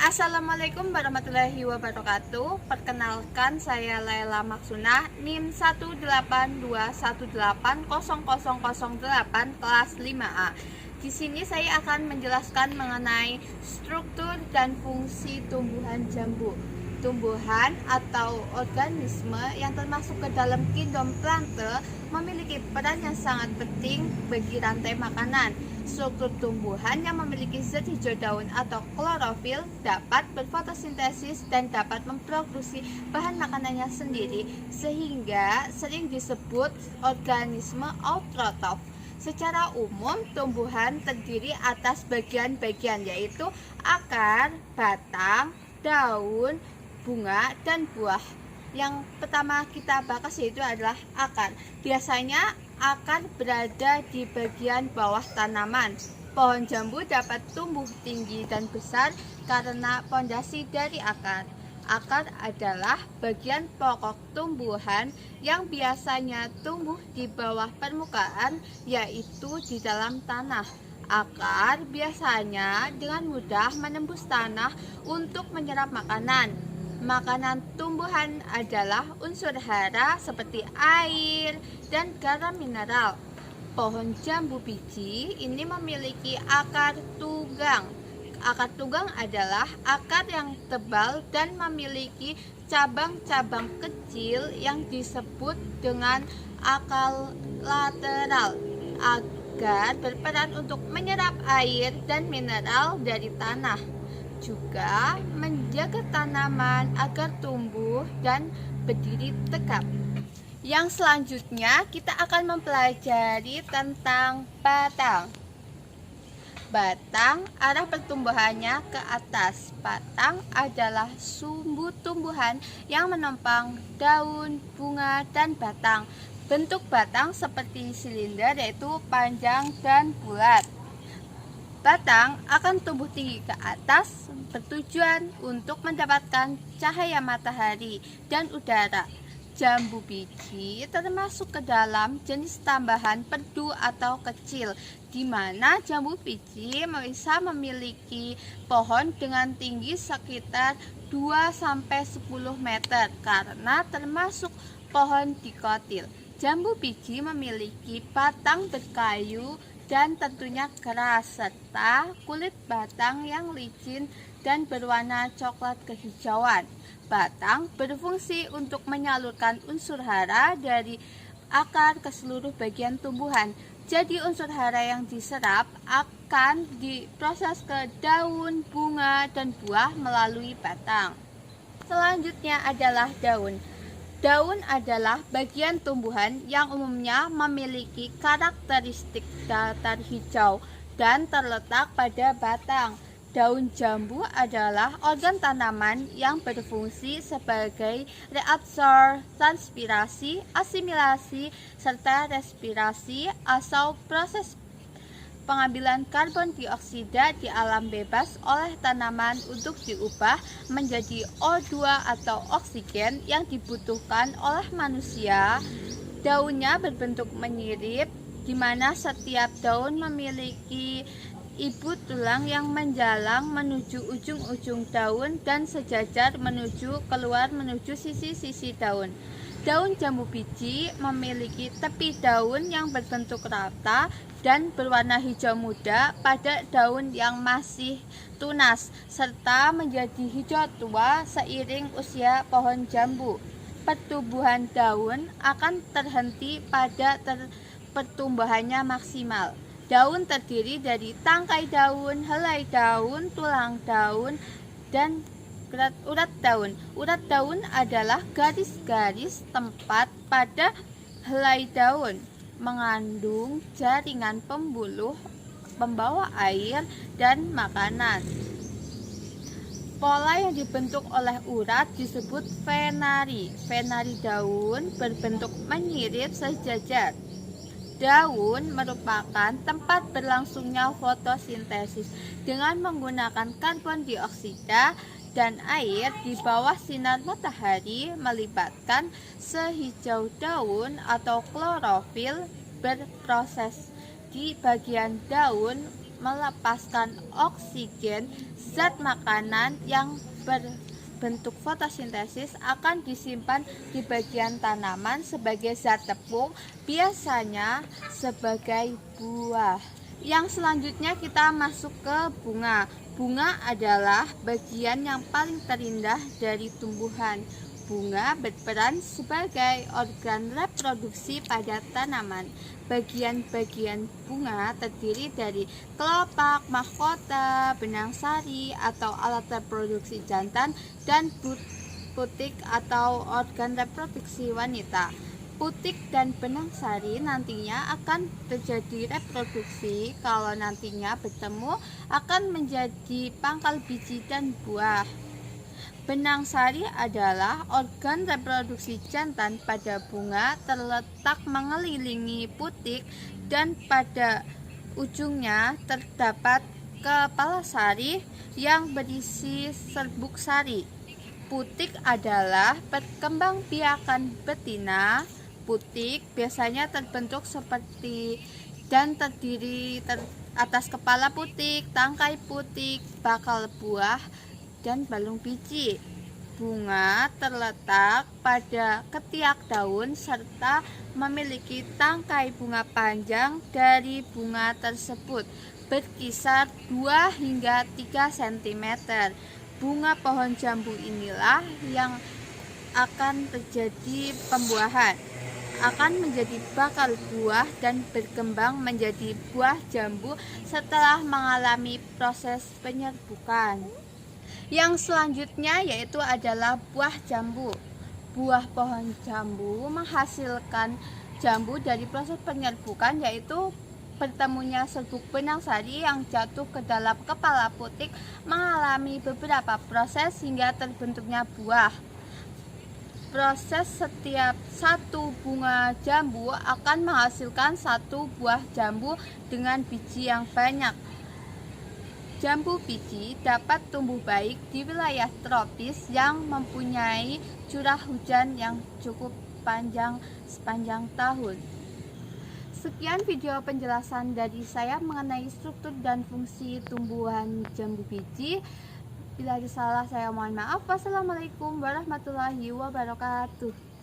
Assalamualaikum warahmatullahi wabarakatuh. Perkenalkan, saya Laila Maksunah, NIM 182180008 kelas 5A. Di sini saya akan menjelaskan mengenai struktur dan fungsi tumbuhan jambu. Tumbuhan atau organisme yang termasuk ke dalam kingdom plante memiliki peran yang sangat penting bagi rantai makanan. Struktur tumbuhan yang memiliki zat hijau daun atau klorofil dapat berfotosintesis dan dapat memproduksi bahan makanannya sendiri, sehingga sering disebut organisme autotrof. Secara umum, tumbuhan terdiri atas bagian-bagian, yaitu akar, batang, daun, bunga, dan buah. Yang pertama kita bahas yaitu adalah akar. Biasanya akar berada di bagian bawah tanaman. Pohon jambu dapat tumbuh tinggi dan besar karena pondasi dari akar. Akar adalah bagian pokok tumbuhan yang biasanya tumbuh di bawah permukaan, yaitu di dalam tanah. Akar biasanya dengan mudah menembus tanah untuk menyerap makanan. Makanan tumbuhan adalah unsur hara seperti air dan garam mineral. Pohon jambu biji ini memiliki akar tunggang. Akar tunggang adalah akar yang tebal dan memiliki cabang-cabang kecil yang disebut dengan akar lateral. Akar berperan untuk menyerap air dan mineral dari tanah, juga menjaga tanaman agar tumbuh dan berdiri tegap. Yang selanjutnya kita akan mempelajari tentang batang. Batang arah pertumbuhannya ke atas. Batang adalah sumbu tumbuhan yang menopang daun, bunga, dan batang. Bentuk batang seperti silinder, yaitu panjang dan bulat. Batang akan tumbuh tinggi ke atas bertujuan untuk mendapatkan cahaya matahari dan udara. Jambu biji termasuk ke dalam jenis tambahan perdu atau kecil, di mana jambu biji bisa memiliki pohon dengan tinggi sekitar 2-10 meter karena termasuk pohon dikotil. Jambu biji memiliki batang berkayu dan tentunya keras, serta kulit batang yang licin dan berwarna coklat kehijauan. Batang berfungsi untuk menyalurkan unsur hara dari akar ke seluruh bagian tumbuhan. Jadi unsur hara yang diserap akan diproses ke daun, bunga, dan buah melalui batang. Selanjutnya adalah daun. Daun adalah bagian tumbuhan yang umumnya memiliki karakteristik datar hijau dan terletak pada batang. Daun jambu adalah organ tanaman yang berfungsi sebagai reabsor transpirasi, asimilasi, serta respirasi atau proses pengambilan karbon dioksida di alam bebas oleh tanaman untuk diubah menjadi O2 atau oksigen yang dibutuhkan oleh manusia. Daunnya berbentuk menyirip, di mana setiap daun memiliki ibu tulang yang menjalang menuju ujung-ujung daun dan sejajar keluar menuju sisi-sisi daun. Daun jambu biji memiliki tepi daun yang berbentuk rata dan berwarna hijau muda pada daun yang masih tunas, serta menjadi hijau tua seiring usia pohon jambu. Pertumbuhan daun akan terhenti pada pertumbuhannya maksimal. Daun terdiri dari tangkai daun, helai daun, tulang daun, dan urat daun. Urat daun adalah garis-garis tempat pada helai daun, mengandung jaringan pembawa air dan makanan. Pola yang dibentuk oleh urat disebut venari. Venari daun berbentuk menyirip sejajar. Daun merupakan tempat berlangsungnya fotosintesis dengan menggunakan karbon dioksida dan air di bawah sinar matahari, melibatkan sehijau daun atau klorofil berproses di bagian daun melepaskan oksigen. Zat makanan yang berbentuk fotosintesis akan disimpan di bagian tanaman sebagai zat tepung, biasanya sebagai buah. Yang selanjutnya kita masuk ke bunga. Bunga adalah bagian yang paling terindah dari tumbuhan. Bunga berperan sebagai organ reproduksi pada tanaman. Bagian-bagian bunga terdiri dari kelopak, mahkota, benang sari atau alat reproduksi jantan, dan putik atau organ reproduksi wanita. Putik dan benang sari nantinya akan terjadi reproduksi. Kalau nantinya bertemu akan menjadi pangkal biji dan buah. Benang sari adalah organ reproduksi jantan pada bunga, terletak mengelilingi putik dan pada ujungnya terdapat kepala sari yang berisi serbuk sari. Putik adalah perkembangbiakan betina. Putik biasanya terbentuk seperti dan terdiri atas kepala putik, tangkai putik, bakal buah, dan balung biji. Bunga terletak pada ketiak daun serta memiliki tangkai bunga panjang dari bunga tersebut berkisar 2 hingga 3 cm. Bunga pohon jambu inilah yang akan terjadi pembuahan, akan menjadi bakal buah dan berkembang menjadi buah jambu setelah mengalami proses penyerbukan. Yang selanjutnya yaitu adalah buah jambu. Buah pohon jambu menghasilkan jambu dari proses penyerbukan, yaitu bertemunya serbuk benang sari yang jatuh ke dalam kepala putik mengalami beberapa proses hingga terbentuknya buah. Proses setiap satu bunga jambu akan menghasilkan satu buah jambu dengan biji yang banyak. Jambu biji dapat tumbuh baik di wilayah tropis yang mempunyai curah hujan yang cukup panjang sepanjang tahun. Sekian video penjelasan dari saya mengenai struktur dan fungsi tumbuhan jambu biji. Bila ada salah saya mohon maaf. Wassalamualaikum warahmatullahi wabarakatuh.